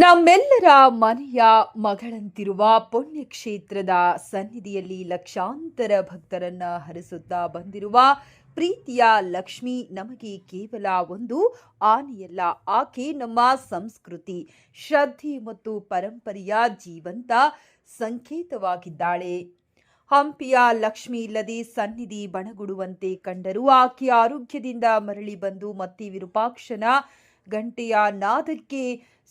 ನಮ್ಮೆಲ್ಲರ ಮನೆಯ ಮಗಳಂತಿರುವ ಪುಣ್ಯಕ್ಷೇತ್ರದ ಸನ್ನಿಧಿಯಲ್ಲಿ ಲಕ್ಷಾಂತರ ಭಕ್ತರನ್ನ ಹರಿಸುತ್ತಾ ಬಂದಿರುವ ಪ್ರೀತಿಯ ಲಕ್ಷ್ಮಿ ನಮಗೆ ಕೇವಲ ಒಂದು ಆನೆಯಲ್ಲ. ಆಕೆ ನಮ್ಮ ಸಂಸ್ಕೃತಿ, ಶ್ರದ್ಧೆ ಮತ್ತು ಪರಂಪರೆಯ ಜೀವಂತ ಸಂಕೇತವಾಗಿದ್ದಾಳೆ. ಹಂಪಿಯ ಲಕ್ಷ್ಮಿ ಇಲ್ಲದೆ ಸನ್ನಿಧಿ ಬಣಗುಡುವಂತೆ ಕಂಡರೂ ಆಕೆ ಆರೋಗ್ಯದಿಂದ ಮರಳಿ ಬಂದು ಮತ್ತೆ ವಿರೂಪಾಕ್ಷನ ಗಂಟೆಯ ನಾದಕ್ಕೆ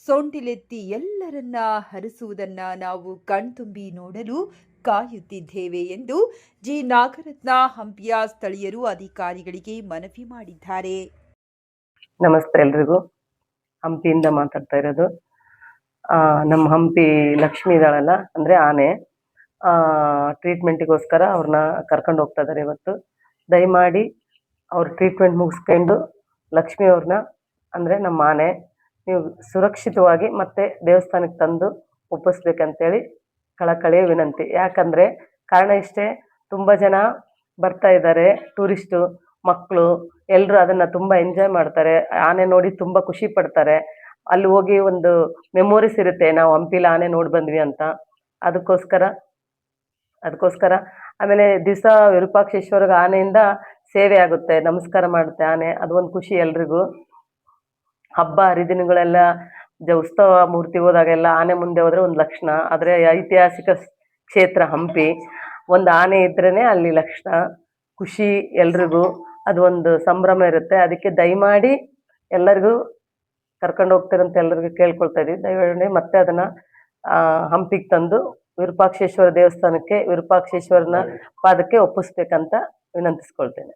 ಸೊಂಡಿಲೆತ್ತಿ ಎಲ್ಲರನ್ನ ಹರಿಸುವುದನ್ನ ನಾವು ಕಣ್ತುಂಬಿ ನೋಡಲು ಕಾಯುತ್ತಿದ್ದೇವೆ ಎಂದು ಜಿ ನಾಗರತ್ನ ಹಂಪಿಯ ಸ್ಥಳೀಯರು ಅಧಿಕಾರಿಗಳಿಗೆ ಮನವಿ ಮಾಡಿದ್ದಾರೆ. ನಮಸ್ತೆ ಎಲ್ರಿಗೂ. ಹಂಪಿಯಿಂದ ಮಾತಾಡ್ತಾ ಇರೋದು. ನಮ್ಮ ಹಂಪಿ ಲಕ್ಷ್ಮಿ ಇದ್ದಾಳಲ್ಲ, ಅಂದರೆ ಆನೆ, ಟ್ರೀಟ್ಮೆಂಟಿಗೋಸ್ಕರ ಅವ್ರನ್ನ ಕರ್ಕೊಂಡು ಹೋಗ್ತಾ ಇದ್ದಾರೆ ಇವತ್ತು. ದಯಮಾಡಿ ಅವ್ರ ಟ್ರೀಟ್ಮೆಂಟ್ ಮುಗಿಸ್ಕೊಂಡು ಲಕ್ಷ್ಮಿ ಅವ್ರನ್ನ, ಅಂದರೆ ನಮ್ಮ ಆನೆ, ನೀವು ಸುರಕ್ಷಿತವಾಗಿ ಮತ್ತೆ ದೇವಸ್ಥಾನಕ್ಕೆ ತಂದು ಒಪ್ಪಿಸ್ಬೇಕಂತೇಳಿ ಕಳಕಳಿಯ ವಿನಂತಿ. ಯಾಕಂದರೆ ಕಾರಣ ಇಷ್ಟೇ, ತುಂಬ ಜನ ಬರ್ತಾ ಇದ್ದಾರೆ, ಟೂರಿಸ್ಟು ಮಕ್ಕಳು ಎಲ್ಲರೂ ಅದನ್ನು ತುಂಬ ಎಂಜಾಯ್ ಮಾಡ್ತಾರೆ. ಆನೆ ನೋಡಿ ತುಂಬ ಖುಷಿ ಪಡ್ತಾರೆ. ಅಲ್ಲಿ ಹೋಗಿ ಒಂದು ಮೆಮೊರೀಸ್ ಇರುತ್ತೆ, ನಾವು ಹಂಪಿಲಿ ಆನೆ ನೋಡಿ ಬಂದ್ವಿ ಅಂತ. ಅದಕ್ಕೋಸ್ಕರ ಆಮೇಲೆ ದಿವಸ ವಿರೂಪಾಕ್ಷೇಶ್ವರಗೆ ಆನೆಯಿಂದ ಸೇವೆ ಆಗುತ್ತೆ, ನಮಸ್ಕಾರ ಮಾಡುತ್ತೆ ಆನೆ. ಅದು ಒಂದು ಖುಷಿ ಎಲ್ರಿಗೂ. ಹಬ್ಬ ಹರಿದಿನಗಳೆಲ್ಲ ಉತ್ಸವ ಮೂರ್ತಿ ಹೋದಾಗೆಲ್ಲ ಆನೆ ಮುಂದೆ ಹೋದರೆ ಒಂದು ಲಕ್ಷಣ. ಆದರೆ ಐತಿಹಾಸಿಕ ಕ್ಷೇತ್ರ ಹಂಪಿ, ಒಂದು ಆನೆ ಇದ್ರೇ ಅಲ್ಲಿ ಲಕ್ಷಣ, ಖುಷಿ ಎಲ್ರಿಗೂ. ಅದು ಒಂದು ಸಂಭ್ರಮ ಇರುತ್ತೆ. ಅದಕ್ಕೆ ದಯಮಾಡಿ ಎಲ್ಲರಿಗೂ ಕರ್ಕೊಂಡು ಹೋಗ್ತಿರಂತ ಎಲ್ಲರಿಗೂ ಕೇಳ್ಕೊಳ್ತಾ ಇದ್ದೀವಿ. ದಯಮಾಡಿ ಮತ್ತೆ ಅದನ್ನು ಹಂಪಿಗೆ ತಂದು ವಿರೂಪಾಕ್ಷೇಶ್ವರ ದೇವಸ್ಥಾನಕ್ಕೆ, ವಿರೂಪಾಕ್ಷೇಶ್ವರನ ಪಾದಕ್ಕೆ ಒಪ್ಪಿಸ್ಬೇಕಂತ ವಿನಂತಿಸ್ಕೊಳ್ತೇನೆ.